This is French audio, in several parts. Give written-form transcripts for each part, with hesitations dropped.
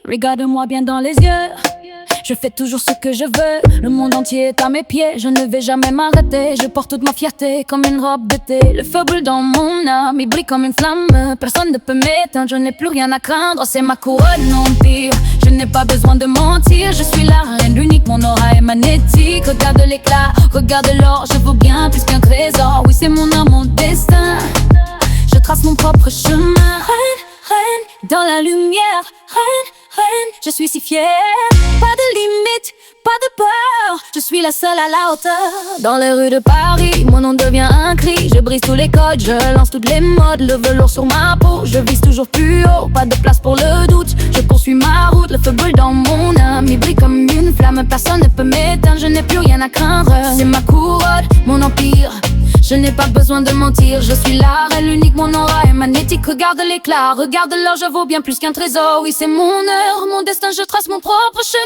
Regarde-moi bien dans les yeux. Je fais toujours ce que je veux. Le monde entier est à mes pieds. Je ne vais jamais m'arrêter. Je porte toute ma fierté comme une robe d'été. Le feu brûle dans mon âme, il brille comme une flamme. Personne ne peut m'éteindre, je n'ai plus rien à craindre. C'est ma couronne, empire. Je n'ai pas besoin de mentir. Je suis la reine, l'unique, mon aura est magnétique. Regarde l'éclat, regarde l'or. Je vaux bien plus qu'un trésor. Oui, c'est mon âme, mon destin. Je trace mon propre chemin. Reine, reine, dans la lumière. Reine, reine, je suis si fière. Pas de limite, pas de peur. Je suis la seule à la hauteur. Dans les rues de Paris, mon nom devient un cri. Je brise tous les codes, je lance toutes les modes. Le velours sur ma peau, je vise toujours plus haut. Pas de place pour le doute, je poursuis ma route. Le feu brûle dans mon âme, il brille comme une flamme. Personne ne peut m'éteindre, je n'ai plus rien à craindre. C'est ma couronne, mon empire. Je n'ai pas besoin de mentir, je suis la reine, l'unique, mon aura est magnétique. Regarde l'éclat, regarde l'or, je vaux bien plus qu'un trésor. Oui, c'est mon heure, mon destin, je trace mon propre chemin.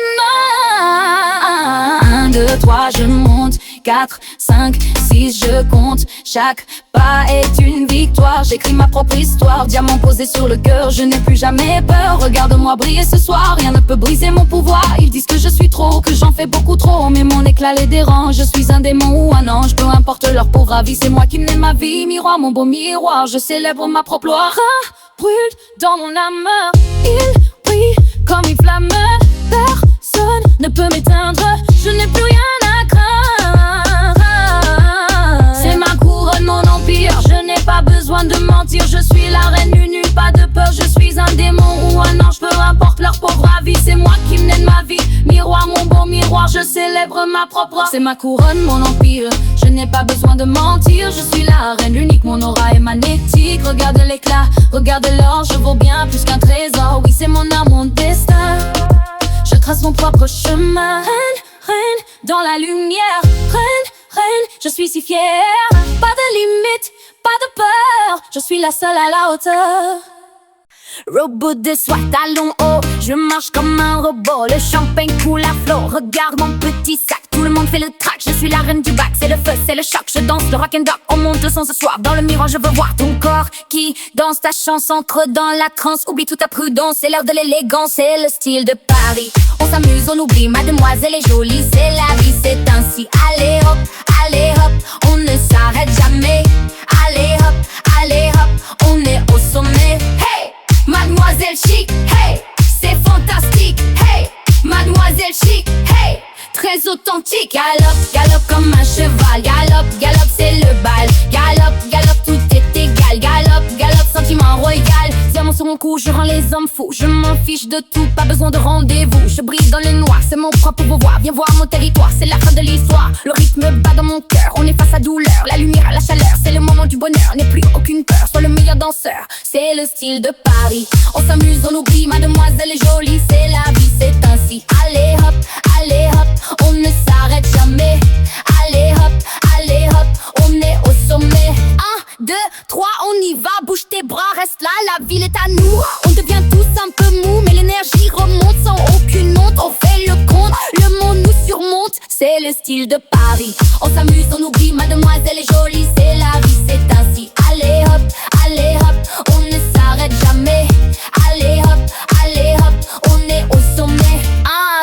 1, 2, 3, je monte. 4, 5, 6, je compte. Chaque pas est une victoire. J'écris ma propre histoire, diamant posé sur le cœur. Je n'ai plus jamais peur, regarde-moi briller ce soir. Rien ne peut briser mon pouvoir. Ils disent que je suis trop, que j'en fais beaucoup trop. Mais mon éclat les dérange, je suis un démon ou un ange. Peu importe leur pauvre avis, c'est moi qui mène ma vie. Miroir, mon beau miroir, je célèbre ma propre gloire. Brûle dans mon âme, il brille comme une flamme. Personne ne peut m'éteindre, je n'ai plus rien à craindre. C'est ma couronne, mon empire, je n'ai pas besoin de mentir. Je suis la reine du nu, pas de peur, je suis un démon ou un ange. Peu importe leur pauvre avis, c'est moi qui mène ma vie. Miroir, mon beau miroir, je célèbre ma propre. C'est ma couronne, mon empire, je n'ai pas besoin de mentir. Je suis la reine, l'unique, mon aura est magnétique. Regarde l'éclat, regarde l'or, je vaux bien plus qu'un trésor. Oui, c'est mon âme, mon destin. Je trace mon propre chemin. Reine, reine, dans la lumière. Reine, reine, je suis si fière. Pas de limite, pas de peur. Je suis la seule à la hauteur. Robot de soie, talons hauts, je marche comme un robot. Le champagne coule à flot, regarde mon petit sac. Tout le monde fait le track, je suis la reine du bac. C'est le feu, c'est le choc, je danse le rock'n'roll. On monte le son ce soir, dans le miroir je veux voir ton corps qui danse ta chanson, entre dans la transe. Oublie toute ta prudence, c'est l'heure de l'élégance. C'est le style de Paris, on s'amuse, on oublie. Mademoiselle est jolie, c'est la vie, c'est ainsi. Allez hop, on ne s'arrête jamais. Allez hop, on est au sommet. Hey, mademoiselle chic, hey, c'est fantastique. Hey, mademoiselle chic, hey, très authentique. Galope, galope comme un cheval. Galope, galope, c'est le bal. Galope, galope, tout est égal. Galope, galope, sentiment royal. Diamant sur mon cou, je rends les hommes fous. Je m'en fiche de tout, pas besoin de rendez-vous. Je brille dans le noir, c'est mon propre pouvoir. Viens voir mon territoire, c'est la fin de l'histoire. Le rythme bat dans mon cœur, on est face à douleur. La lumière à la chaleur, c'est le moment du bonheur. N'aie plus aucune peur, sois le meilleur danseur. C'est le style de Paris, on s'amuse, on oublie. Mademoiselle est jolie, c'est la vie, c'est ainsi. Allez hop, on ne s'arrête jamais. Allez hop, on est au sommet. 1, 2, 3, on y va, bouge tes bras, reste là, la ville est à nous. On devient tous un peu mou, mais l'énergie remonte sans aucune honte. On fait le compte, le monde nous surmonte. C'est le style de Paris, on s'amuse, on oublie. Mademoiselle est jolie, c'est la vie, c'est ainsi. Allez hop, on ne s'arrête jamais. Allez hop, on est au sommet.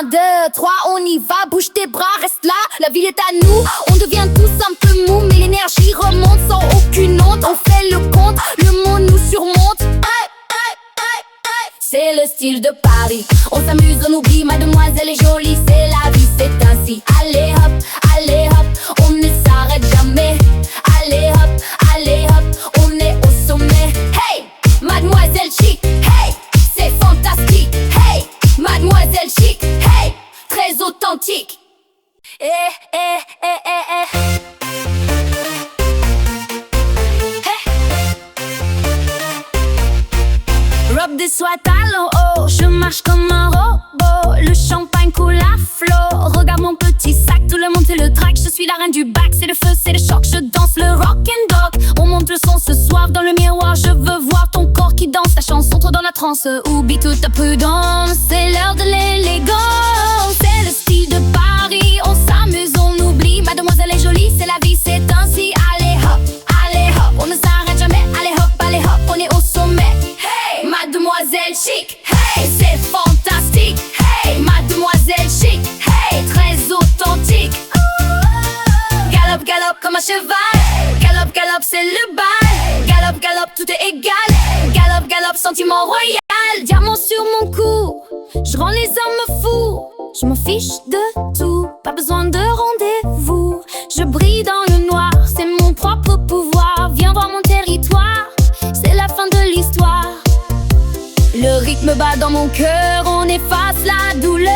1, 2, 3, on y va, bouge tes bras, reste là, la ville est à nous. On devient tous un peu mou, mais l'énergie remonte sans aucune honte. On fait le compte, le monde nous surmonte. C'est le style de Paris, on s'amuse, on oublie. Mademoiselle est jolie, c'est la vie, c'est ainsi. Allez hop, on ne s'arrête jamais. Allez hop, on est au sommet. Hey, mademoiselle chic, hey, c'est fantastique. Hey, mademoiselle chic, hey, très authentique. Robe de soie, talons hauts, je marche comme un robot. Le champagne coule à flot, regarde mon petit sac. Tout le monde fait le track, je suis la reine du bac. C'est le feu, c'est le choc, je danse le rock'n'roll. On monte le son ce soir, dans le miroir je veux voir ton corps qui danse. La chanson trop dans la transe, oublie toute ta prudence. C'est l'heure de l'élégance, c'est le style de Paris. On s'amuse, on oublie. Mademoiselle est jolie, c'est la vie, c'est ainsi. Allez hop, on ne s'arrête jamais. Allez hop, on est au sommet. Hey, mademoiselle galère. Galope, galope, sentiment royal. Diamant sur mon cou, je rends les hommes fous. Je m'en fiche de tout, pas besoin de rendez-vous. Je brille dans le noir, c'est mon propre pouvoir. Viens voir mon territoire, c'est la fin de l'histoire. Le rythme bat dans mon cœur, on efface la douleur.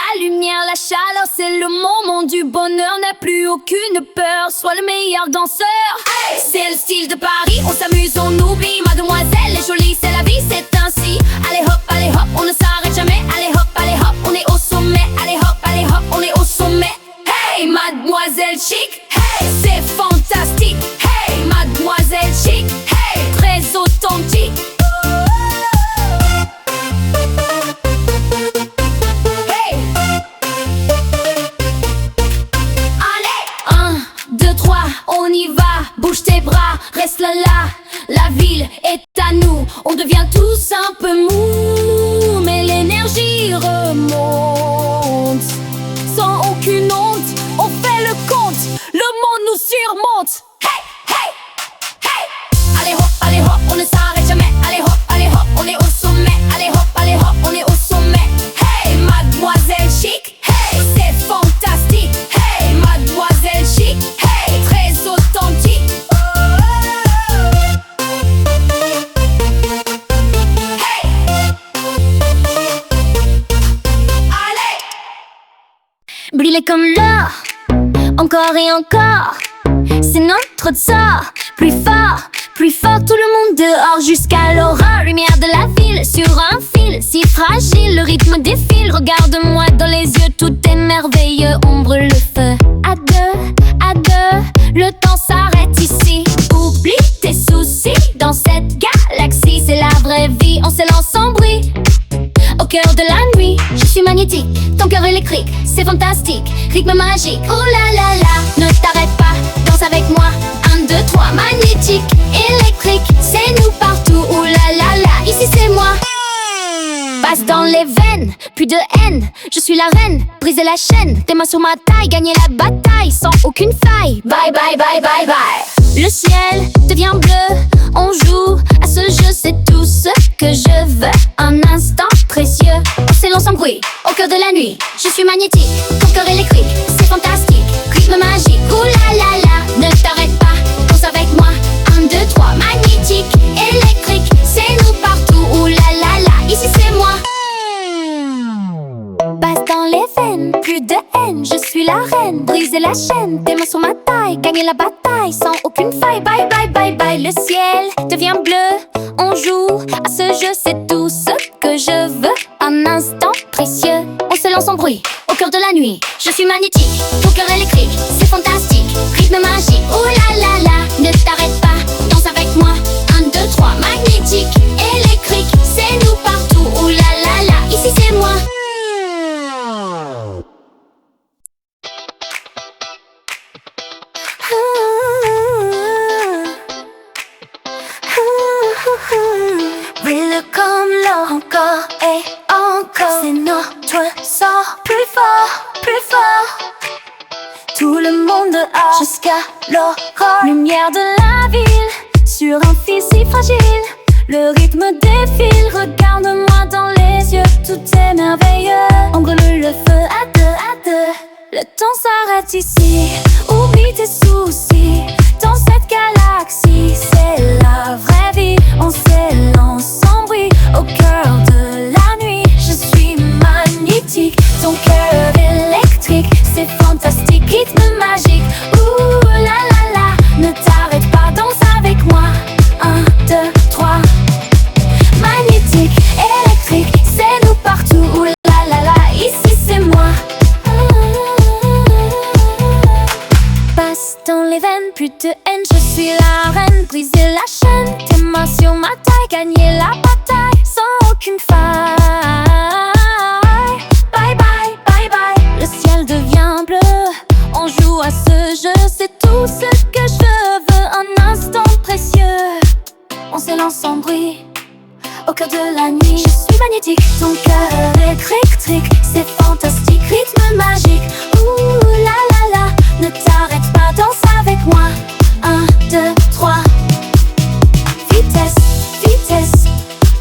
La lumière, la chaleur, c'est le moment du bonheur. N'a plus aucune peur, sois le meilleur danseur. Hey, c'est le style de Paris, on s'amuse, on oublie. Mademoiselle est jolie, c'est la vie, c'est ainsi. Allez hop, on ne s'arrête jamais. Allez hop, on est au sommet. Allez hop, on est au sommet. Hey, mademoiselle chic, hey, c'est fantastique. Hey, mademoiselle chic, hey, très authentique. On y va, bouge tes bras, reste là, la ville est à nous. On devient tous un peu mou, mais l'énergie remonte. Sans aucune honte, on fait le compte, le monde nous surmonte. Hey, hey, hey. Allez hop, on ne s'arrête jamais. Allez hop, on est au sommet. Allez hop, on est au sommet. Hey, mademoiselle chic, hey, c'est fantastique. Hey, mademoiselle chic, hey, très authentique. Hey. Allez. Briller comme l'or, encore et encore. C'est notre sort, plus fort, tout le monde dehors jusqu'à l'aurore. Lumière de la ville sur un fil, si fragile, le rythme défile. Regarde-moi dans les yeux, tout est merveilleux. On brûle le feu, à deux, le temps s'arrête ici. Oublie tes soucis, dans cette galaxie, c'est la vraie vie. On s'élance en bruit, au cœur de la nuit. Je suis magnétique, ton cœur électrique, c'est fantastique, rythme magique. Oh là là là, ne t'arrête pas, danse avec moi. 1, 2, 3, magnétique, électrique, c'est nous partout. Oh là là là, ici c'est moi. Passe dans les veines, plus de haine. Je suis la reine, briser la chaîne. Tes mains sur ma taille, gagner la bataille sans aucune faille. Bye bye bye bye bye. Le ciel devient bleu, on joue à ce jeu, c'est tout ce que je veux. Un instant précieux, on s'élance en bruit, au cœur de la nuit. Je suis magnétique, ton cœur électrique, c'est fantastique, rythme magique. Oh là là là, ne t'arrête pas, danse avec moi. 1, 2, 3, magnétique, électrique, c'est nous partout. Oh là là là, ici c'est moi. Passe dans les veines, plus de haine, je suis la reine. Briser la chaîne, tes mains sur ma taille, gagner la bataille sans aucune faille. Bye bye bye bye, le ciel devient bleu, on joue à ce jeu, c'est tout ce que je veux. Un instant précieux, on se lance en bruit, au cœur de la nuit. Je suis magnétique, ton cœur électrique, c'est fantastique, rythme magique. Oh là là là, ne t'arrête pas, danse avec moi. 1, 2, 3, magnétique, électrique, c'est nous partout. Oh là là là, ici c'est moi. Brille comme l'or encore et encore. C'est notre sort, plus fort. Tout le monde dehors jusqu'à l'aurore. Lumière de la ville sur un fil si fragile. Le rythme défile, regarde-moi dans les yeux. Tout est merveilleux. On brûle le feu à deux. Le temps s'arrête ici. Oublie tes soucis. Dans cette galaxie, c'est la vraie vie. On s'élance en bruit, au cœur de la nuit. Je suis magnétique, ton cœur électrique, c'est fantastique, rythme magique. Ouh là là là, ne t'arrête pas, danse avec moi. 1, 2, 3, magnétique, électrique, c'est nous partout. Ouh là là là, ici c'est moi. Passe dans les veines, plus de haine, je suis la reine. Briser la chaîne, tes mains sur ma taille, gagner la bataille sans aucune faille. Bye bye, bye bye, le ciel devient bleu, on joue à ce jeu, c'est tout ce que je veux. Un instant précieux, on s'élance en bruit, au cœur de la nuit. Je suis magnétique, ton cœur électrique, c'est fantastique, rythme magique. Ouh là là là, ne t'arrête pas, danse avec moi. 1, 2, 3, vitesse, vitesse.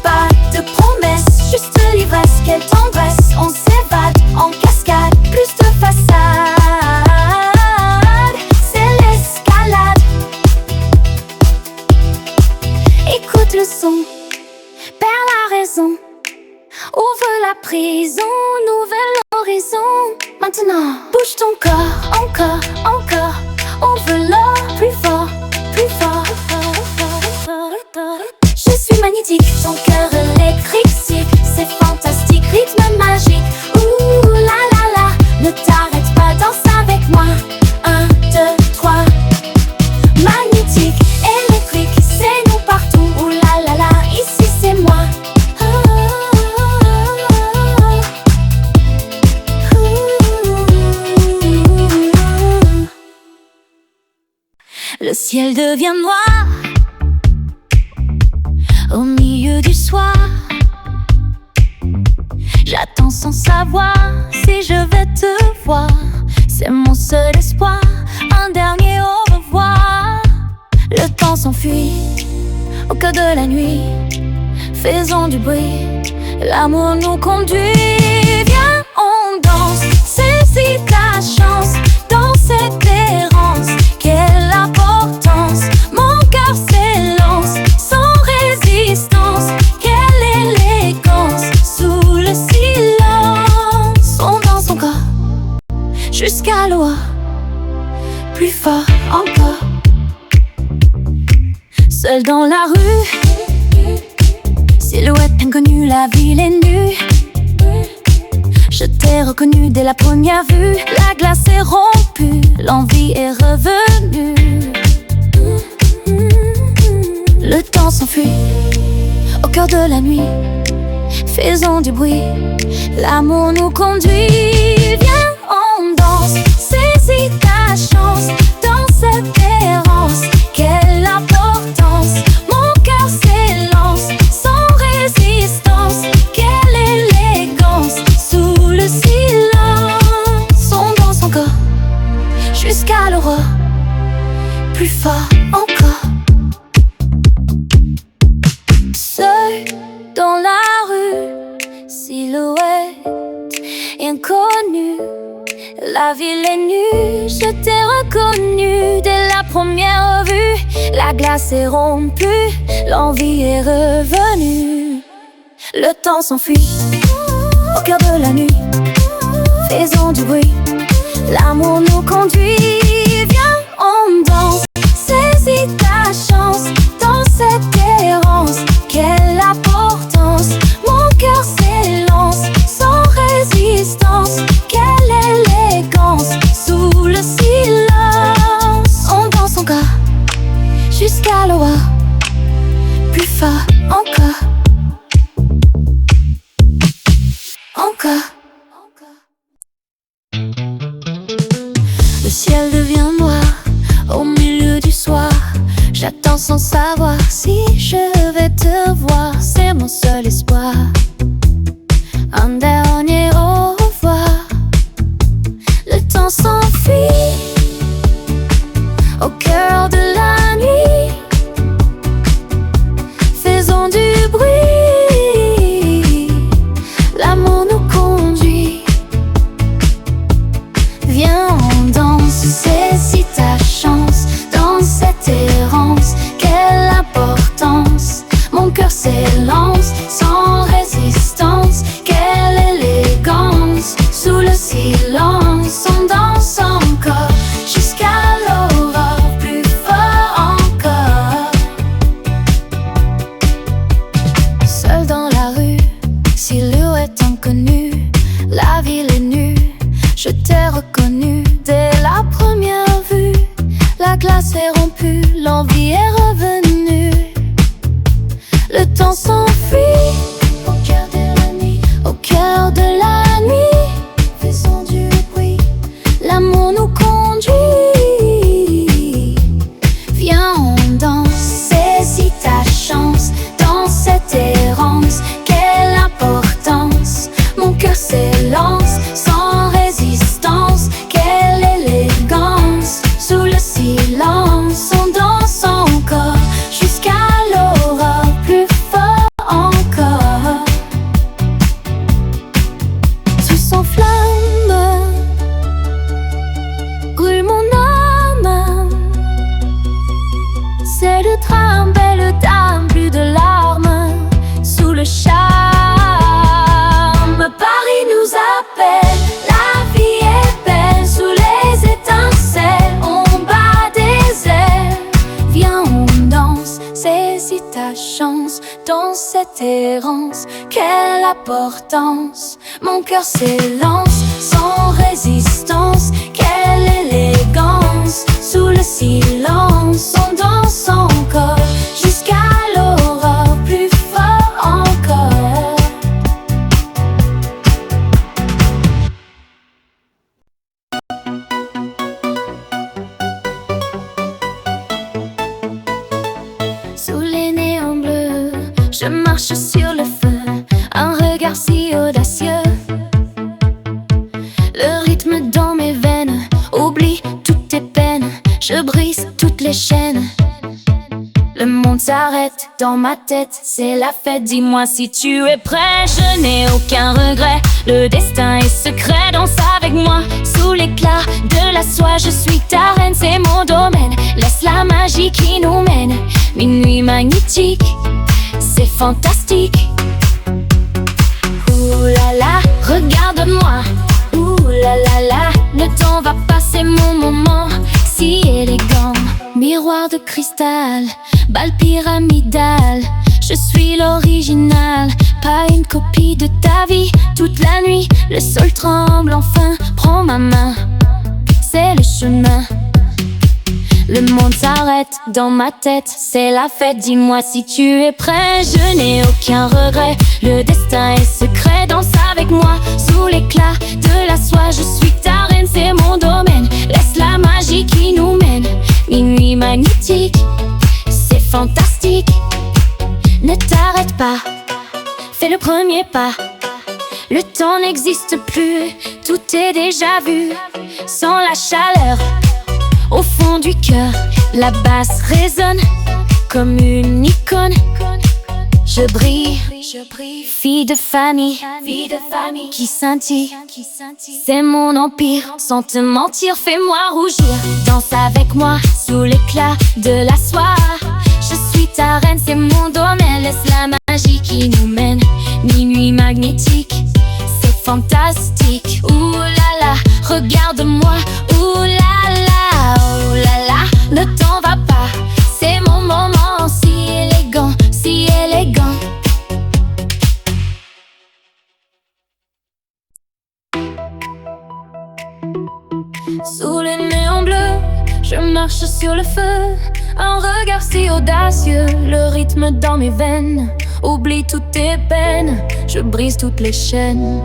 Pas de promesses, juste l'ivresse, quelle tendresse. On s'évade en cascade, plus de façade. C'est l'escalade. Écoute le son, perds la raison. Ouvre la prison, nouvel horizon. Maintenant, bouge ton corps, encore, encore. On veut l'or, plus fort, plus fort. Je suis magnétique, ton cœur électrique. C'est fantastique, rythme magique. Ouh la la la, ne t'arrête pas, danse avec moi. 1, 2, 3. Magnétique, électrique, c'est nous partout. Ouh la la la, ici c'est moi. Le ciel devient noir au milieu du soir. J'attends sans savoir si je vais te voir. C'est mon seul espoir, un dernier au revoir. Le temps s'enfuit au cœur de la nuit. Faisons du bruit, l'amour nous conduit. Viens, on danse, saisis ta chance. Dans cette errance, quelle importance. Mon cœur s'élance, sans résistance. Quelle élégance, sous le silence. On danse encore, jusqu'à l'aurore. Plus fort encore. Seul dans la rue, silhouette inconnue, la ville est nue. Je t'ai reconnu dès la première vue. La glace est rompue, l'envie est revenue. Le temps s'enfuit au cœur de la nuit. Faisons du bruit, l'amour nous conduit. Viens, on danse, saisis ta chance. Dans cette errance, quelle importance. Mon cœur s'élance, sans résistance. Quelle élégance, sous le silence. On danse encore, jusqu'à l'aurore. Plus fort encore. Seul dans la rue, silhouette inconnue. La ville est nue, je t'ai reconnu dès la première vue. La glace est rompue, l'envie est revenue. Le temps s'enfuit au cœur de la nuit. Faisons du bruit, l'amour nous conduit. Viens, on danse, saisis ta chance. Dans cette errance, quelle importance. Mon cœur s'élance, sans résistance. Quelle élégance, sous le silence. On danse encore, jusqu'à l'aurore. Plus fort encore. Encore. Le ciel devient noir au milieu du soir. J'attends sans savoir si je vais te voir. C'est mon seul espoir, un dernier au revoir. Le temps s'enfuit au cœur de la nuit. Faisons du bruit, l'amour nous conduit. Viens, on danse, saisis ta chance. Dans cette errance, quelle importance. Mon cœur s'élance, sans résistance. Quelle élégance, sous le silence. On danse encore, jusqu'à l'aurore. Plus fort encore. Seul dans la rue, silhouette inconnue. La ville est nue, je t'ai reconnu dès la première vue. La glace est rompue, l'envie est revenue. Le temps s'enfuit au cœur de la nuit, au cœur de la nuit. Faisons du bruit, l'amour nous conduit. Viens, on danse, saisis ta chance. Dans cette errance, quelle importance. Mon cœur s'élance, sans résistance. Quelle élégance, sous le silence. On danse encore, jusqu'à l'aurore. dans cette errance, quelle importance. Mon cœur s'élance sans résistance, quelle élégance. Sous le silence, on danse encore jusqu'à l'aurore, plus fort encore. Sous les néons bleus, je marche sur le feu, un regard si audacieux. Le rythme dans mes veines, oublie toutes tes peines, je brise toutes les chaînes. Le monde s'arrête dans ma tête, c'est la fête, dis-moi si tu es prêt. Je n'ai aucun regret, le destin est secret, danse avec moi. Sous l'éclat de la soie, je suis ta reine, c'est mon domaine. Laisse la magie qui nous mène, minuit magnétique, c'est fantastique. Ouh là là, regarde-moi. Ouh là là là, le temps va passer, mon moment si élégant. Miroir de cristal, balle pyramidale, je suis l'original, pas une copie de ta vie. Toute la nuit, le sol tremble, enfin, prends ma main, c'est le chemin. Le monde s'arrête dans ma tête, c'est la fête, dis-moi si tu es prêt. Je n'ai aucun regret, le destin est secret, danse avec moi. Sous l'éclat de la soie, je suis ta reine, c'est mon domaine. Laisse la magie qui nous mène, minuit magnétique, c'est fantastique. Ne t'arrête pas, fais le premier pas. Le temps n'existe plus, tout est déjà vu. Sans la chaleur au fond du cœur, la basse résonne comme une icône. Je brille, fille de famille qui scintille, c'est mon empire. Sans te mentir, fais-moi rougir. Danse avec moi sous l'éclat de la soie. Je suis ta reine, c'est mon domaine. Laisse la magie qui nous mène, minuit magnétique, c'est fantastique. Ouh là là, regarde-moi. Ouh là là, oh là là, le temps va pas, c'est mon moment si élégant, si élégant. Sous les néons bleus, je marche sur le feu, un regard si audacieux, le rythme dans mes veines, oublie toutes tes peines, je brise toutes les chaînes.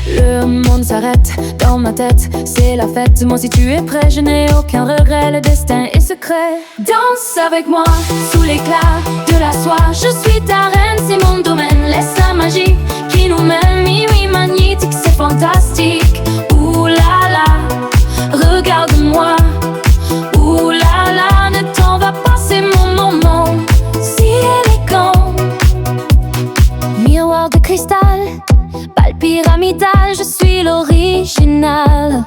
Le monde s'arrête dans ma tête, c'est la fête, dis-moi si tu es prêt. Je n'ai aucun regret, le destin est secret. Danse avec moi sous l'éclat de la soie. Je suis ta reine, c'est mon domaine. Laisse la magie qui nous mène, minuit magnétique, c'est fantastique. Ouh là là, regarde-moi. Ouh là là, le temps va passer, mon moment si élégant. Miroir de cristal, balle pyramidale, je suis l'original,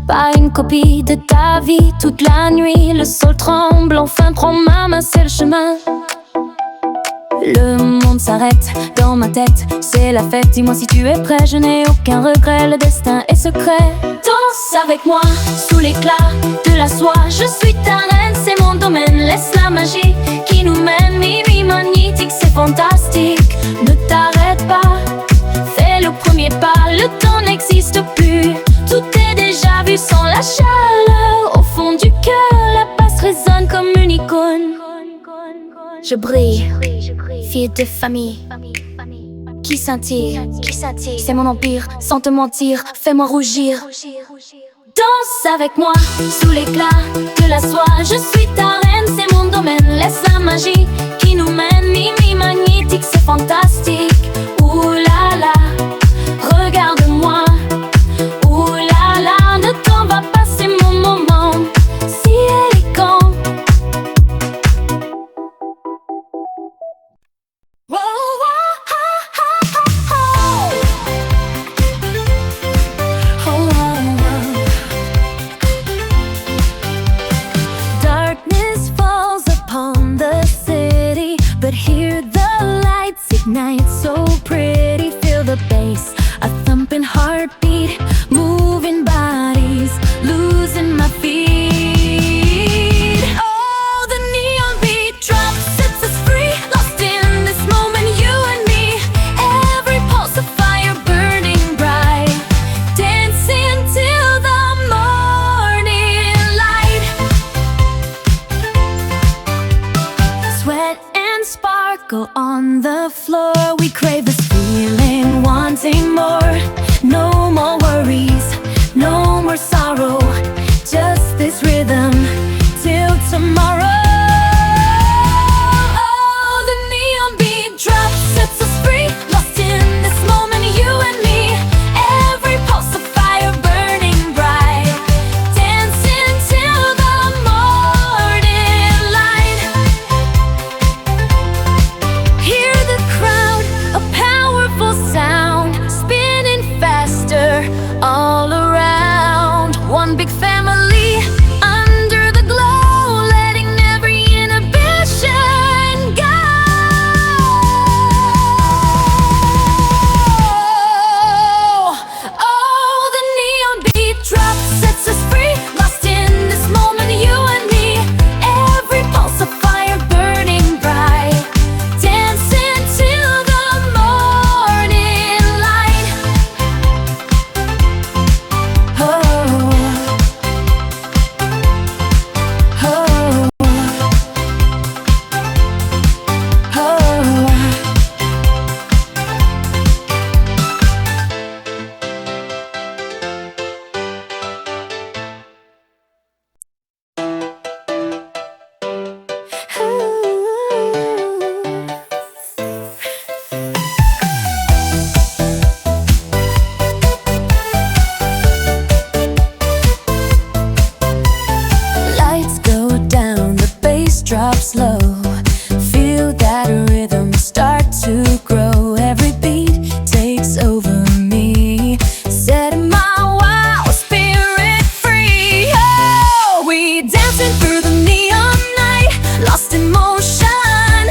pas une copie de ta vie. Toute la nuit, le sol tremble, enfin prends ma main, c'est le chemin. Le monde s'arrête dans ma tête, c'est la fête, dis-moi si tu es prêt. Je n'ai aucun regret, le destin est secret. Danse avec moi sous l'éclat de la soie. Je suis ta reine, c'est mon domaine. Laisse la magie qui nous mène, minuit magnétique, c'est fantastique. Ne t'arrête pas, fais le premier pas. Le temps n'existe plus, tout est déjà vu. Sans la chaleur au fond du cœur, la basse résonne comme une icône. Je brille, fille de famille qui scintille, c'est mon empire. Sans te mentir, fais-moi rougir. Danse avec moi sous l'éclat de la soie. Je suis ta reine, c'est mon domaine. Laisse la magie qui nous mène, minuit magnétique, c'est fantastique. Ouh là là, regarde-moi. Ouh là là, le temps va passer, mon moment si élégant. Whoa, whoa, ha, ha, ha, ha. Oh, oh, oh. Darkness falls upon the city, but here the lights ignite so pretty. Feel the bass, a thumping heartbeat, moving bodies, losing my feet. Oh, the neon beat drops, sets us free, lost in On the floor, we crave this feeling, wanting more. No more worries, no more sorrow, just this rhythm till tomorrow. Oh, the neon beat drop sets us free, lost in this moment, you and me. Every pulse of fire burning bright, dancing till the morning light. Hear the crowd, a powerful sound, spinning faster all around. One big family under the glow, letting every inhibition go. Oh, the neon beat drop sets us free, lost in this moment, you and me. Every pulse of fire burning bright, dancing till the morning light. Oh, oh, oh. Lights go down, the bass drops low. Feel that rhythm start to grow. Every beat takes over me, setting my wild spirit free. Oh, we dancing through the neon night, lost in motion,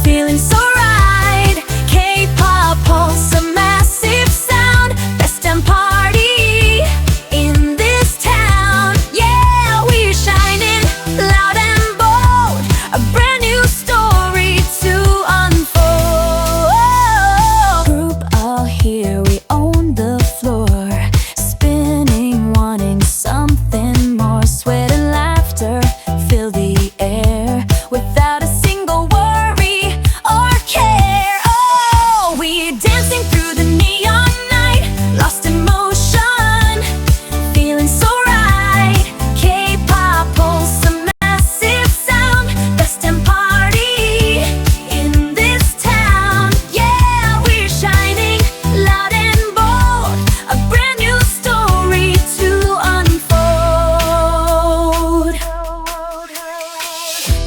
feeling so right. K-pop pulse, a massive sound, best damn party in this town. Yeah, we're shining loud and bold, a brand new story to unfold. Group all here, we own the floor, spinning, wanting something more. Sweat and laughter fill the air, without a single worry or care. Oh, we're dancing through the neon night, lost in motion, feeling so right. K-pop pulse, a massive sound, best damn party in this town. Yeah, we're shining loud and bold, a brand new story to unfold.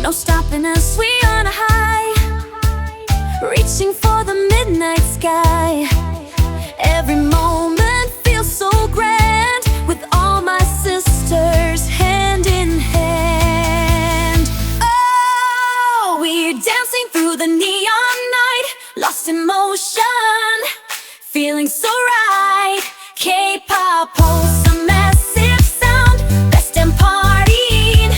No stopping us, we on a high, reaching for the midnight sky. Every moment feels so grand, with all my sisters hand in hand. Oh, we're dancing through the neon night, lost in motion, feeling so right. K-pop pulse, a massive sound, best damn party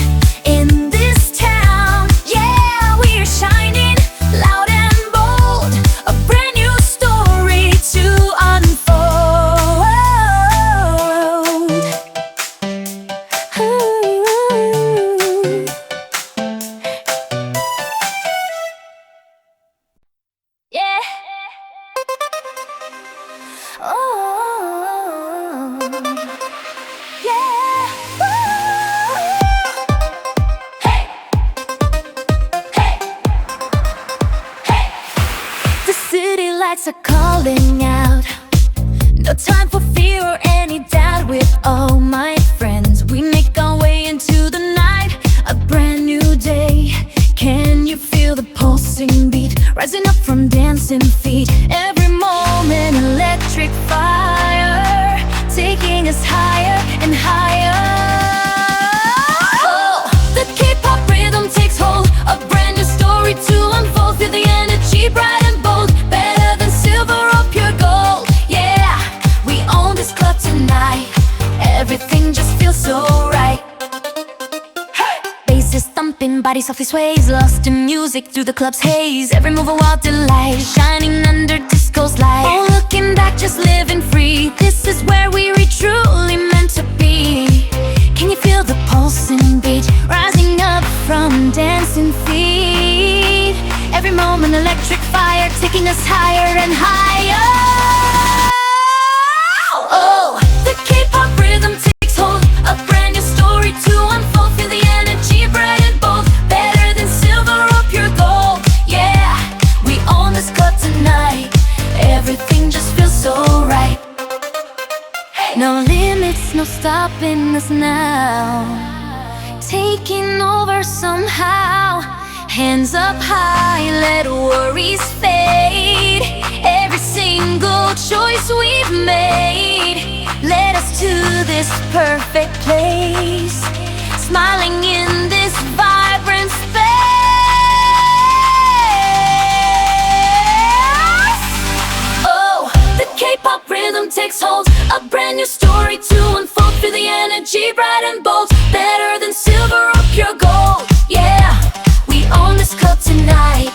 in this town. Yeah, we're shining loud and bold, a brand new story to unfold. Yeah. Oh, yeah. Hey, hey, hey. The city lights are calling out. No time for fear or any doubt. With all my friends, we make our way into the night. A brand new day. Can you feel the pulsing beat rising up from dancing feet? Every moment, electric fire, taking us higher and higher. Oh, the K-pop rhythm takes hold, a brand new story to unfold. Feel the energy bright and bold, better than silver or pure gold. Yeah, we own this club tonight, everything just feels so right. Bass is thumping, body softly sways, lost in music through the club's haze. Every move a wild delight, shining under disco's light. Oh, looking back, just living free. This is where we were truly meant to be. Can you feel the pulsing beat rising up from dancing feet? Every moment electric fire, taking us higher and higher. Oh, the K-pop rhythm takes hold, a brand new story to unfold. Feel the energy bright and bold, better than silver or pure gold. Yeah, we own this club tonight, everything just feels so right. No limits, no stopping us now, taking over somehow. Hands up high, let worries fade. Every single choice we've made led us to this perfect place, smiling in this vibrant space. Oh, the K-pop rhythm takes hold, a brand new story to unfold. Feel the energy bright and bold, better than silver or pure gold. Yeah, we own this club tonight,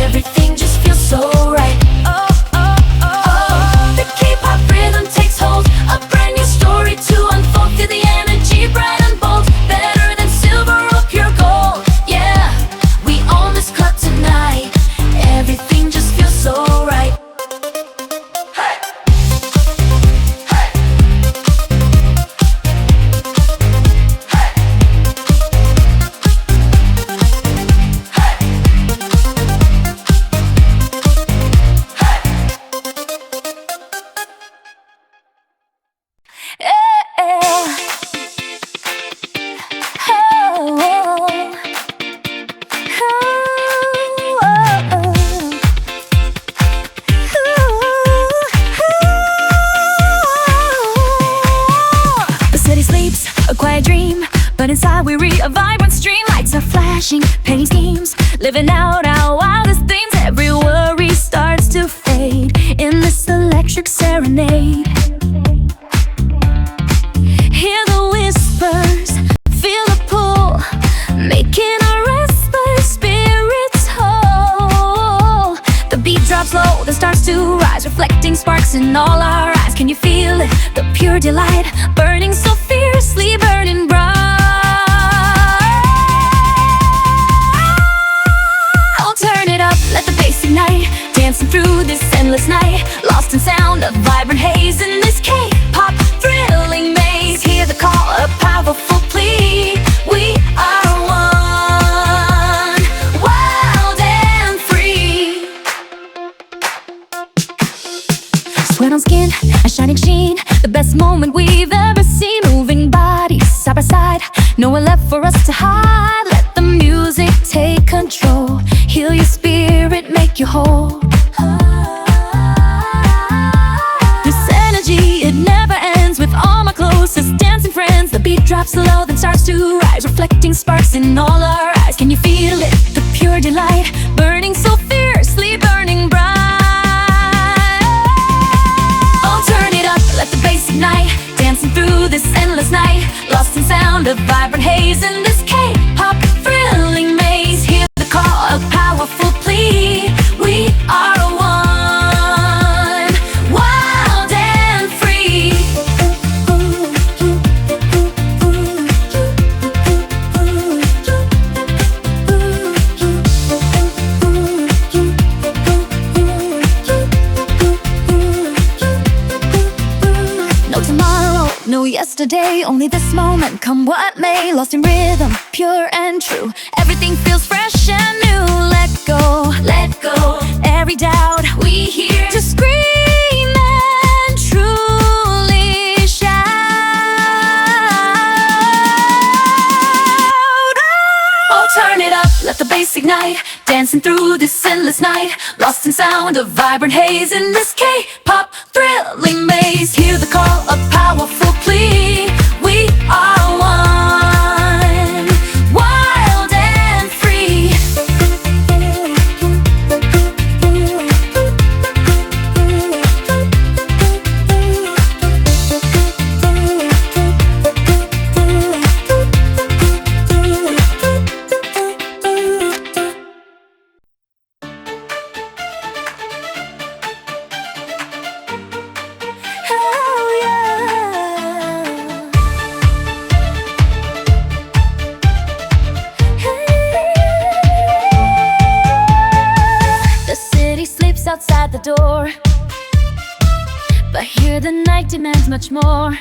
everything just feels so right. Oh, oh, oh, oh. The K-pop rhythm takes hold, a brand new story to unfold. Feel the energy bright and bold, better than silver or pure gold. Yeah, we own this club tonight, everything just feels so right. A quiet dream, but inside we read a vibrant stream. Lights are flashing, painting schemes, living out our wildest dreams. Every worry starts to fade in this electric serenade. Hear the whispers, feel the pull, making our restless spirits whole. The beat drops low, the stars to rise, reflecting sparks in all our eyes. Can you feel it? The pure delight, burning so fiercely, burning bright. I'll turn it up, let the bass ignite, dancing through this endless night, lost in sound of vibrant haze in this K-pop thrilling maze. Hear the call, a powerful plea. We are one, wild and free. Sweat on skin, a shining sheen, the best moment we've ever seen. Moving bodies side by side, nowhere left for us to hide. Let the music take control, heal your spirit, make you whole. This energy, it never ends. With all my closest dancing friends, the beat drops low, then starts to rise, reflecting sparks in all our eyes. Can you feel it? The pure delight, burning so fiercely, burning bright. Let the bass ignite, dancing through this endless night, lost in sound of vibrant haze in this K-pop thrilling maze. Hear the call, a powerful plea. We are one, wild and free. No tomorrow, no yesterday, only this moment, come what may. Lost in rhythm, pure and true, everything feels fresh and new. Let go, let go, every doubt we hear to scream and truly shout. Oh, turn it up, let the bass ignite, dancing through this endless night, lost in sound of vibrant haze in this K-pop thrilling maze. Hear the call, a powerful plea. We are one, wild and free. sleeps outside the door, but here the night demands much more.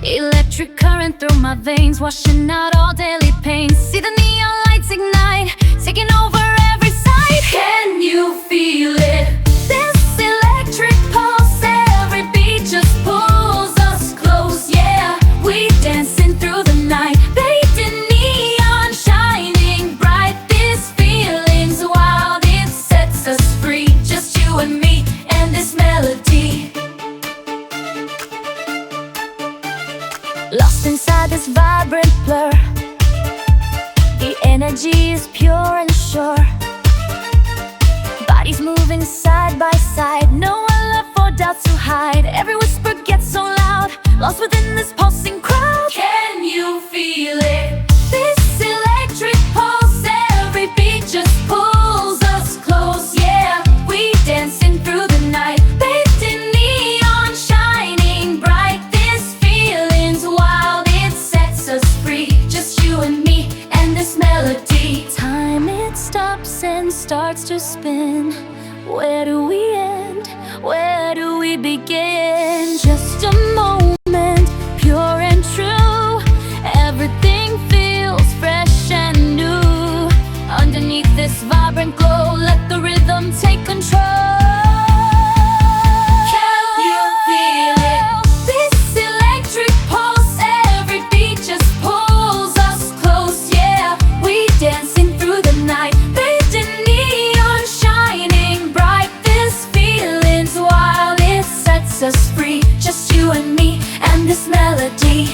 Electric current through my veins, washing out all daily pain. See the neon lights ignite, taking over every side. Can you feel it? This electric pulse, every beat just pulls us close. Yeah, we dancing through the night, bathed in neon, shining bright. This feeling's wild, it sets us free. Just you and me and this melody. Lost inside this vibrant blur, the energy is pure and sure. Bodies moving side by side, no one left for doubts to hide. Every whisper gets so loud, lost within this pulsing crowd. Can you feel it? This electric pulse, every beat just pulls us close. Yeah, we dancing through the night, bathed in neon, shining bright. This feeling's wild, it sets us free. Just you and me and this melody. Time, it stops and starts to spin. Where do we end? Where do we begin? Just a moment, pure and true. Everything feels fresh and new. Underneath this vibrant glow, let the rhythm take control. Can you feel it? This electric pulse, every beat just pulls us close. Yeah, we dancing through the night, bathed in neon, shining bright. This feeling's wild, it sets us free. Just you and me and this melody.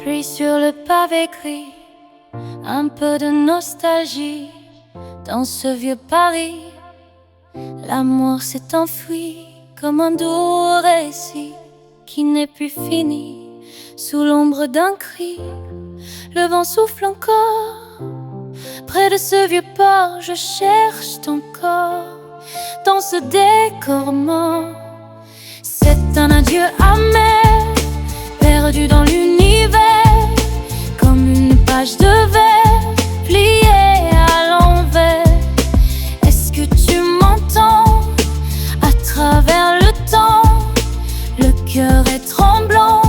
Puis sur le pavé gris, un peu de nostalgie. Dans ce vieux Paris, l'amour s'est enfui comme un doux récit qui n'est plus fini. Sous l'ombre d'un cri, le vent souffle encore. Près de ce vieux port, je cherche ton corps. Dans ce décor mort, c'est un adieu amer, perdu dans l'univers, comme une page de verre pliée à l'envers. Est-ce que tu m'entends? À travers le temps, le cœur est tremblant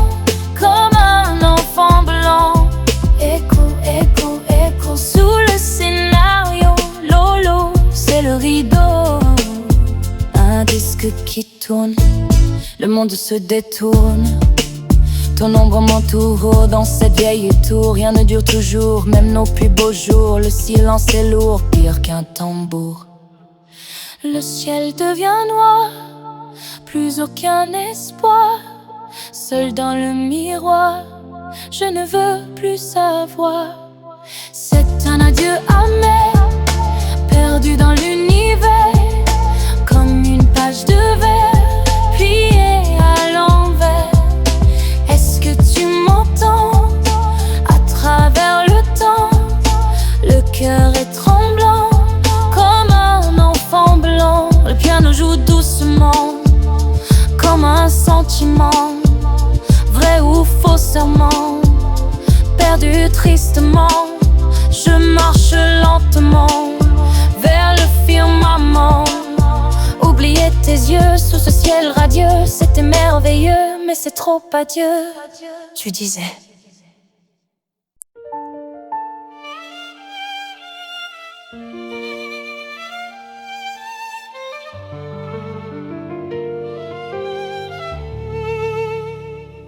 comme un enfant blanc. Écho, écho, écho, sous le scénario, Lolo, c'est le rideau. Un disque qui tourne, le monde se détourne. Ton ombre m'entoure dans cette vieille tour. Rien ne dure toujours, même nos plus beaux jours. Le silence est lourd, pire qu'un tambour. Le ciel devient noir, plus aucun espoir. Seul dans le miroir, je ne veux plus savoir. C'est un adieu amer, perdu dans l'univers, comme une page de verre pliée à l'envers. Est-ce que tu m'entends? À travers le temps, le cœur est tremblant comme un enfant blanc. Le piano joue doucement comme un sentiment, vrai ou faux serment. Perdu tristement, je marche lentement vers le firmament. Oublier tes yeux sous ce ciel radieux, c'était merveilleux, mais c'est trop adieu, tu disais.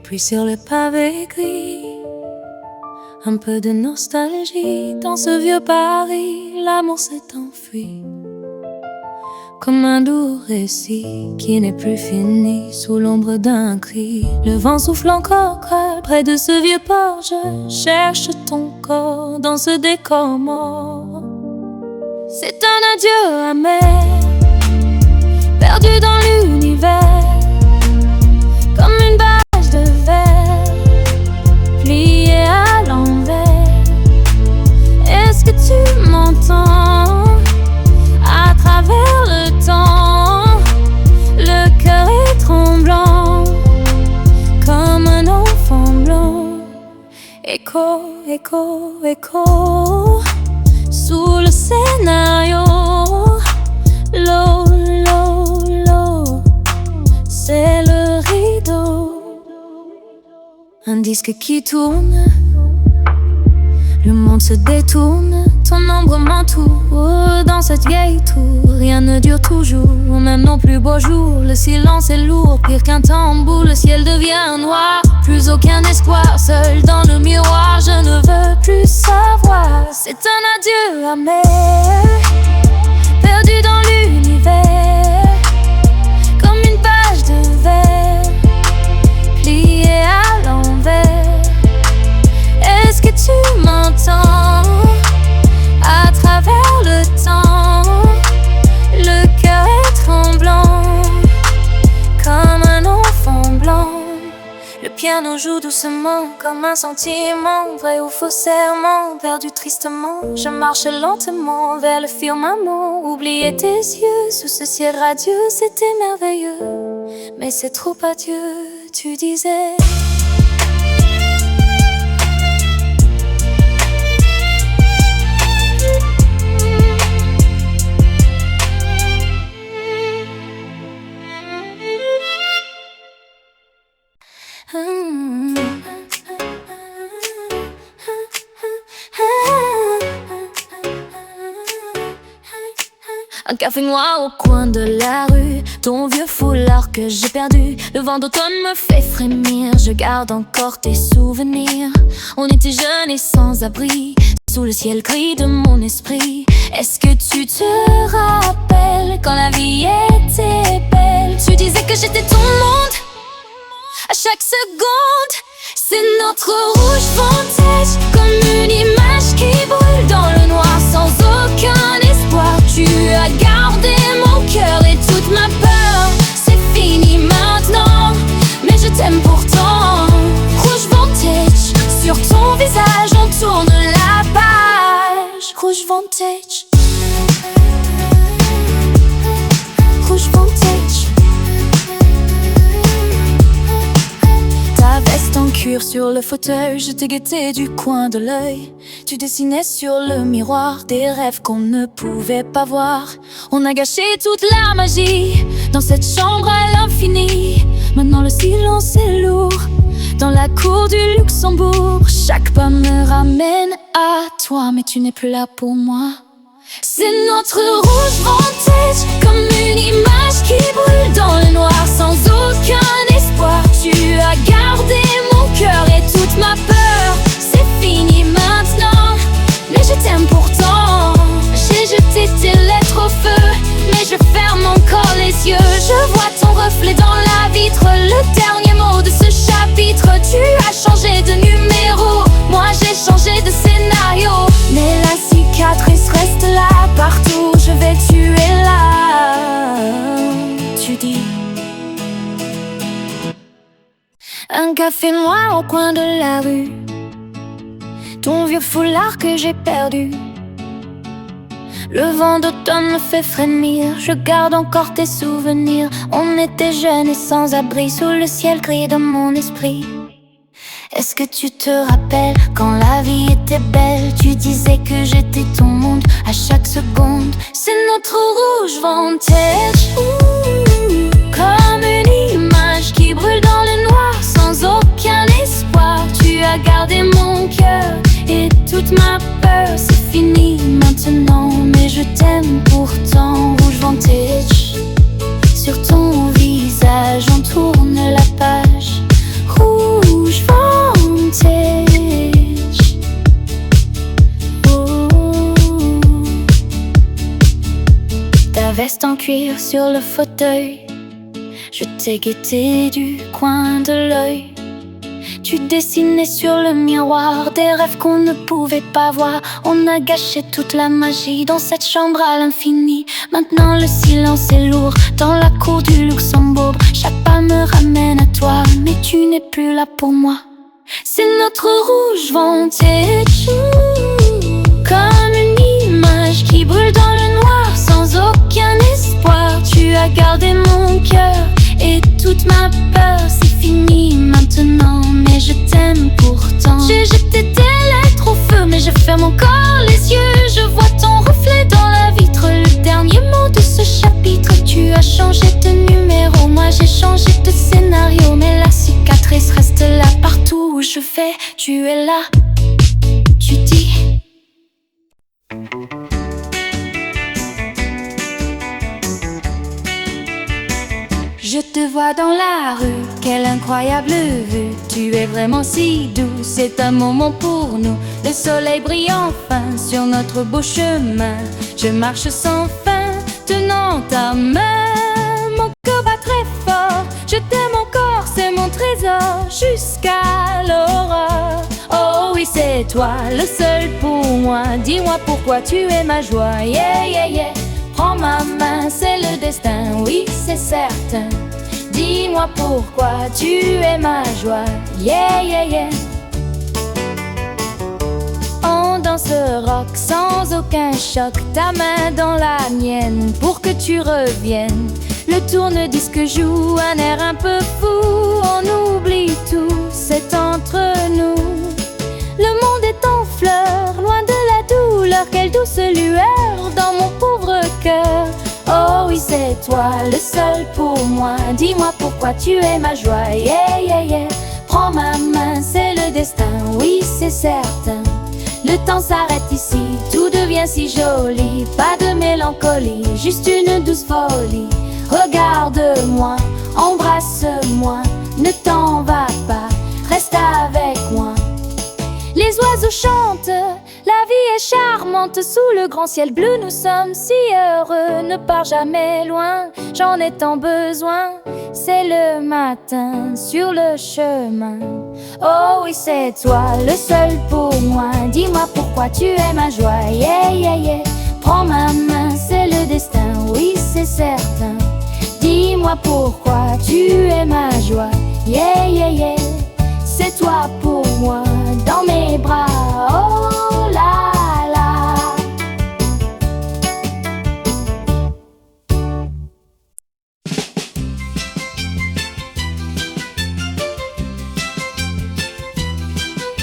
Puis sur le pavé gris, un peu de nostalgie. Dans ce vieux Paris, l'amour s'est enfui comme un doux récit qui n'est plus fini. Sous l'ombre d'un cri, le vent souffle encore près de ce vieux port. Je cherche ton corps dans ce décor mort. C'est un adieu amer, perdu dans l'univers, écho sous le scénario. L'eau, c'est le rideau. Un disque qui tourne, le monde se détourne. Ton ombre m'entoure dans cette vieille tour. Rien ne dure toujours, même nos plus beaux jours. Le silence est lourd, pire qu'un tambour. Le ciel devient noir, plus aucun espoir. Seul dans le miroir, je ne veux plus savoir. C'est un adieu amer, perdu dans l'univers, comme une page de verre pliée à l'envers. Est-ce que tu m'entends? À travers le temps, le cœur est tremblant, comme un enfant blanc. Le piano joue doucement, comme un sentiment, vrai ou faux serment, perdu tristement. Je marche lentement vers le firmament. Oublier tes yeux sous ce ciel radieux, c'était merveilleux. Mais c'est trop adieu, tu disais. Un café noir au coin de la rue, ton vieux foulard que j'ai perdu. Le vent d'automne me fait frémir, je garde encore tes souvenirs. On était jeunes et sans abri, sous le ciel gris de mon esprit. Est-ce que tu te rappelles quand la vie était belle? Tu disais que j'étais ton monde à chaque seconde. C'est notre rouge vintage, comme une image qui brûle dans le noir sans aucun espoir. Tu as gardé mon cœur et toute ma peur. C'est fini maintenant, mais je t'aime pourtant. Rouge vintage, sur ton visage on tourne la page. Rouge vintage, rouge vintage. Ta veste en cuir sur le fauteuil, je t'ai guetté du coin de l'œil. Tu dessinais sur le miroir des rêves qu'on ne pouvait pas voir. On a gâché toute la magie dans cette chambre à l'infini. Maintenant le silence est lourd dans la cour du Luxembourg. Chaque pas me ramène à toi, mais tu n'es plus là pour moi. C'est notre rouge vintage, comme une image qui brûle dans le noir sans aucun espoir. Tu as gardé mon cœur et toute ma peur. C'est fini maintenant, mais je t'aime pourtant. J'ai jeté tes lettres au feu, mais je ferme encore les yeux. Je vois ton reflet dans la vitre, le dernier mot de ce chapitre. Tu as changé de numéro, moi j'ai changé de scénario. Mais la cicatrice reste là, partout où je vais tu es là. Tu dis un café noir au coin de la rue, ton vieux foulard que j'ai perdu. Le vent d'automne me fait frémir, je garde encore tes souvenirs. On était jeunes et sans abri, sous le ciel gris de mon esprit. Est-ce que tu te rappelles quand la vie était belle? Tu disais que j'étais ton monde à chaque seconde. C'est notre rouge vintage, comme une image qui brûle dans le noir sans aucun espoir. Tu as gardé mon cœur et toute ma peur. C'est fini maintenant, mais je t'aime pourtant. Rouge vintage, sur ton visage on tourne la page. Rouge vintage, oh. Ta veste en cuir sur le fauteuil, je t'ai guetté du coin de l'œil. Tu dessinais sur le miroir des rêves qu'on ne pouvait pas voir. On a gâché toute la magie dans cette chambre à l'infini. Maintenant le silence est lourd dans la cour du Luxembourg. Chaque pas me ramène à toi, mais tu n'es plus là pour moi. C'est notre rouge vintage, comme une image qui brûle dans le noir sans aucun espoir. Tu as gardé mon cœur et toute ma peur. C'est fini maintenant, mais je t'aime pourtant. J'ai jeté tes lettres fait, tu es là. Tu dis je te vois dans la rue, quelle incroyable vue. Tu es vraiment si doux, c'est un moment pour nous. Le soleil brille enfin sur notre beau chemin. Je marche sans fin, tenant ta main. Mon cœur bat très fort, je t'aime encore, c'est mon trésor jusqu'à l'aurore. Oh oui, c'est toi, le seul pour moi. Dis-moi pourquoi tu es ma joie. Yeah, yeah, yeah. Prends ma main, c'est le destin, oui, c'est certain. Dis-moi pourquoi tu es ma joie. Yeah, yeah, yeah. On danse le rock sans aucun choc. Ta main dans la mienne pour que tu reviennes. Le tourne-disque joue un air un peu fou. On oublie tout, c'est entre nous. Le monde est en fleurs, loin de la douleur. Quelle douce lueur dans mon pauvre cœur. Oh oui, c'est toi, le seul pour moi. Dis-moi pourquoi tu es ma joie. Yeah, yeah, yeah. Prends ma main, c'est le destin, oui, c'est certain. Le temps s'arrête ici, tout devient si joli. Pas de mélancolie, juste une douce folie. Regarde-moi, embrasse-moi, ne t'en va pas, reste avec moi. Les oiseaux chantent, la vie est charmante. Sous le grand ciel bleu, nous sommes si heureux. Ne pars jamais loin, j'en ai tant besoin. C'est le matin sur le chemin. Oh oui, c'est toi, le seul pour moi. Dis-moi pourquoi tu es ma joie. Yeah, yeah, yeah. Prends ma main, c'est le destin, oui, c'est certain. Dis-moi pourquoi tu es ma joie. Yeah, yeah, yeah. C'est toi pour moi, dans mes bras, oh là là.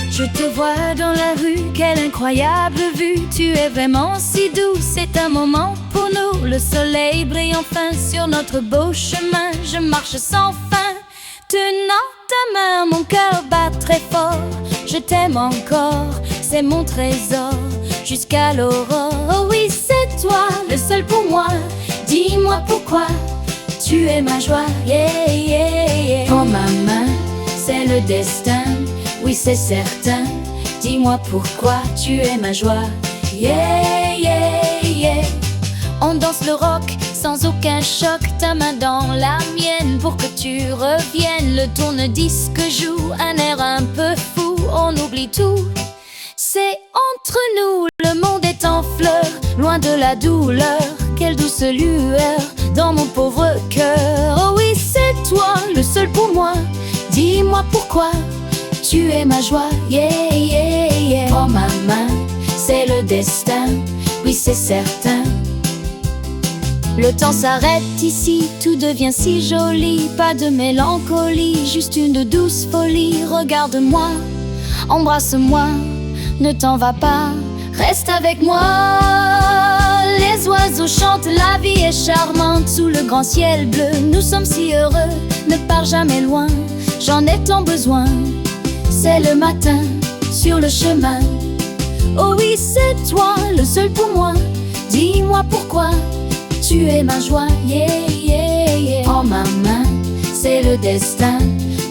Je te vois dans la rue, quelle incroyable vue. Tu es vraiment si doux, c'est un moment pour nous. Le soleil brille enfin sur notre beau chemin. Je marche sans fin, tenant ta main, mon cœur bat très fort. Je t'aime encore, c'est mon trésor jusqu'à l'aurore. Oh oui, c'est toi, le seul pour moi. Dis-moi pourquoi tu es ma joie. Yeah, yeah, yeah. Prends ma main, c'est le destin, oui, c'est certain. Dis-moi pourquoi tu es ma joie. Yeah, yeah, yeah. On danse le rock sans aucun choc. Ta main dans la mienne pour que tu reviennes. Le tourne-disque joue un air un peu fou. On oublie tout, c'est entre nous. Le monde est en fleurs, loin de la douleur. Quelle douce lueur dans mon pauvre cœur. Oh oui, c'est toi, le seul pour moi. Dis-moi pourquoi tu es ma joie. Yeah, yeah, yeah. Prends ma main, c'est le destin, oui, c'est certain. Le temps s'arrête ici, tout devient si joli. Pas de mélancolie, juste une douce folie. Regarde-moi, embrasse-moi, ne t'en va pas, reste avec moi. Les oiseaux chantent, la vie est charmante. Sous le grand ciel bleu, nous sommes si heureux. Ne pars jamais loin, j'en ai tant besoin. C'est le matin, sur le chemin. Oh oui, c'est toi, le seul pour moi. Dis-moi pourquoi tu es ma joie. Yeah, yeah, yeah. Prends ma main, c'est le destin,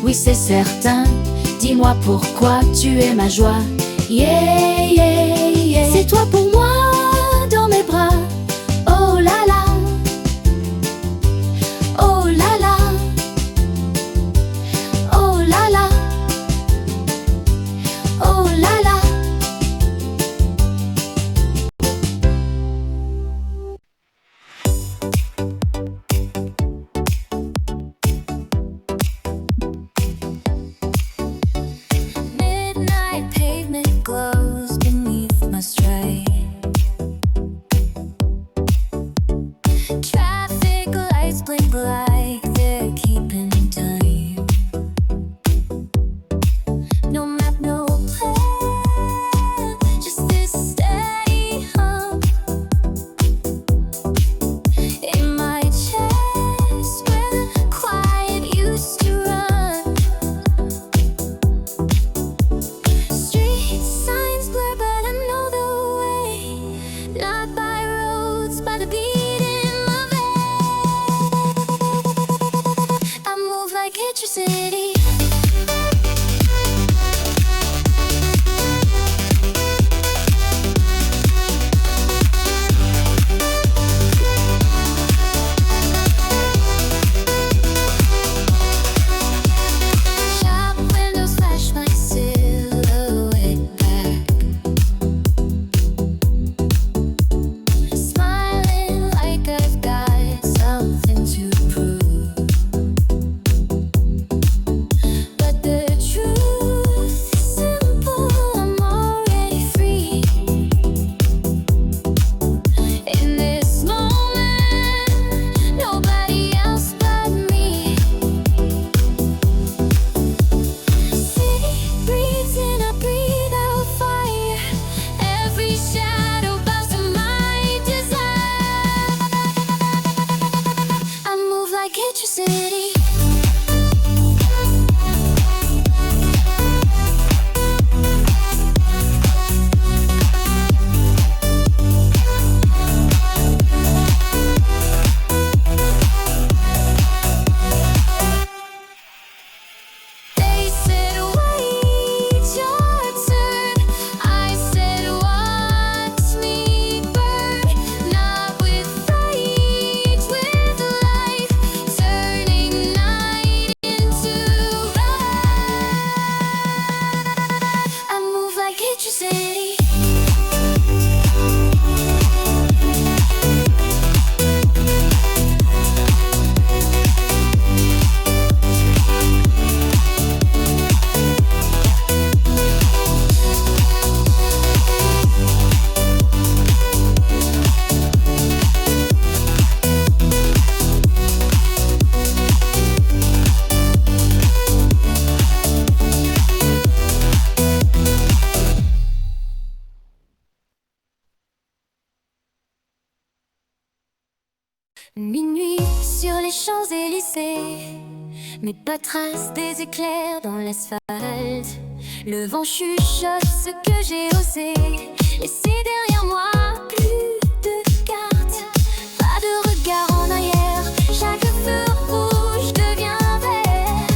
oui, c'est certain. Dis-moi pourquoi tu es ma joie. Yeah, yeah, yeah. C'est toi pour moi, dans mes bras. Oh là là, oh là là, oh là là, oh là là. Midnight pavement glows beneath my stride. Minuit sur les Champs-Élysées, mais pas trace des éclairs dans l'asphalte. Le vent chuchote ce que j'ai osé laisser derrière moi. Plus de cartes, pas de regard en arrière. Chaque feu rouge devient vert.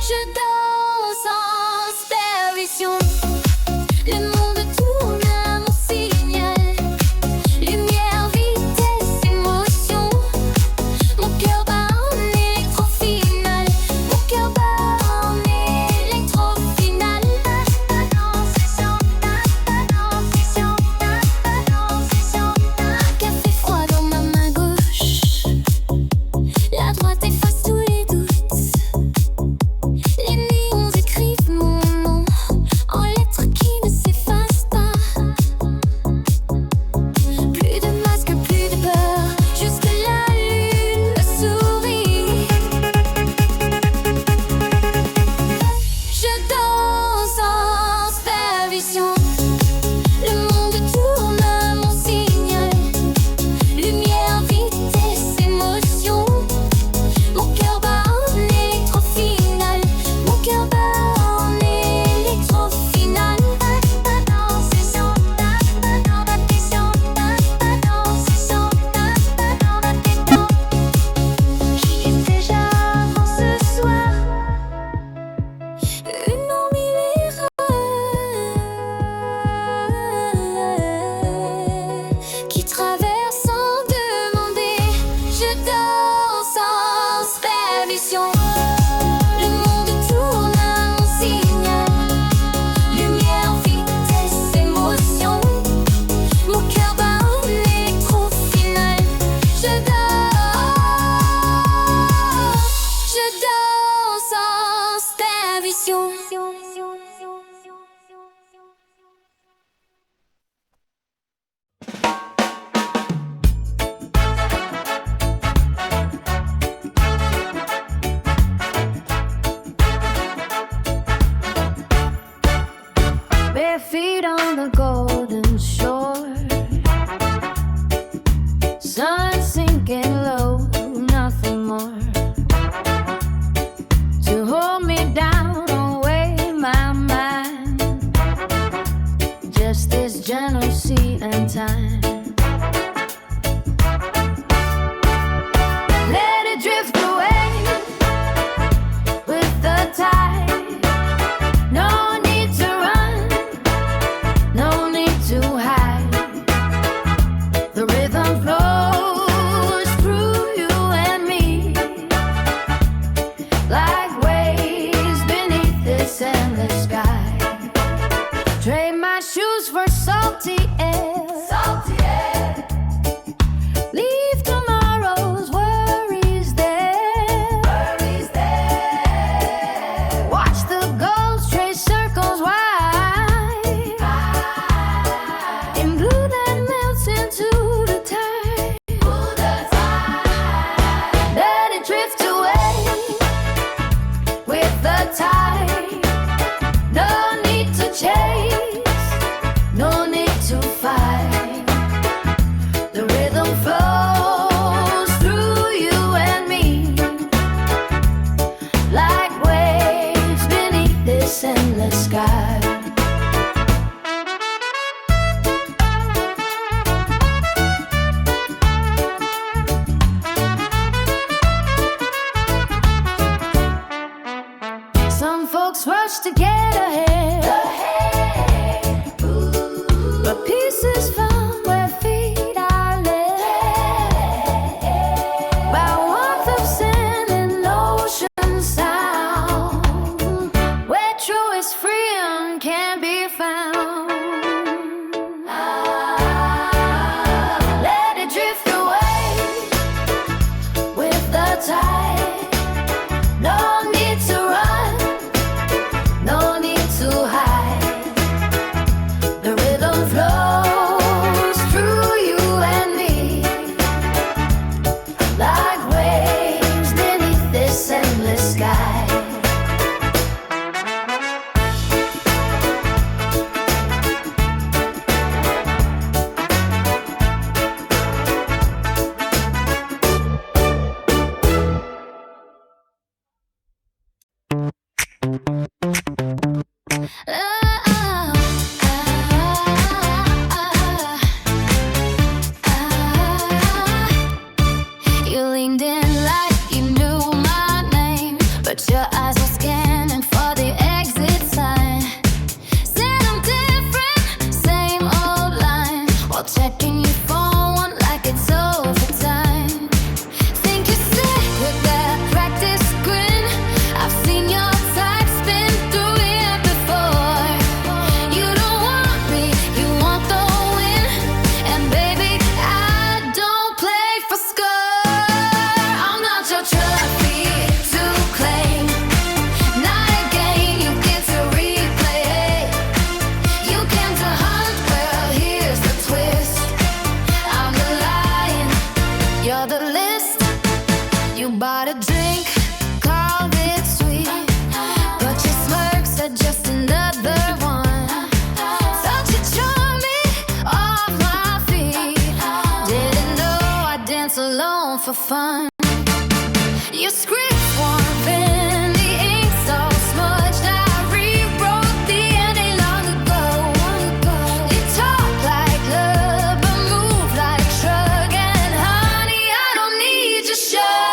Je danse en supervision. Le monde tourne à mon signal. Lumière, vitesse, émotion. Mon cœur bat en électro-final. Mon cœur bat en électro-final. Un café froid dans ma main gauche. La droite efface tous les doutes. Les néons écrivent mon nom en lettres qui ne s'effacent pas. Plus de masque, plus de peur, juste la lune sourit. Je danse en supervision. Le monde tourne à mon signal. Lumière, vitesse, émotion. Mon cœur bat en électro-final. Mon cœur bat en électro-final. J'y étais déjà avant ce soir. Une en mille erreurs qui traverse sans demander. Je danse en supervision. Le monde tourne à mon signal. Lumière, vitesse, émotion. Mon cœur bat en électro-final. Je danse en supervision. Bare feet on the golden shore. Sun sinking low, nothing more to hold me down or weigh my mind. Just this gentle sea and time. Let it drift away with the tide. No need to run, no need to hide. The rhythm flows through You bought a drink, called it sweet, but your smirk said just another one. Thought you charmed me off my feet. Didn't know I dance alone for fun. Your script warm in the ink so smudged. I rewrote the ending long ago. You talk like love but move like a shrug. And honey, I don't need your show.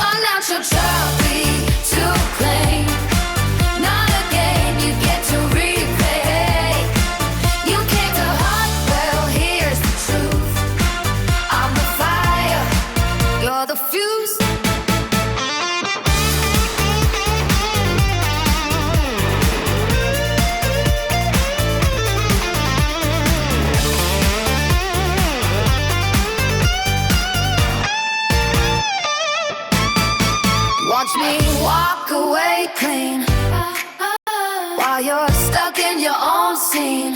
I'm not your trophy to claim, not a game you get to replay. You came to hunt, well here's the truth. I'm the fire, you're the fuse. Watch me walk away clean while you're stuck in your own scene.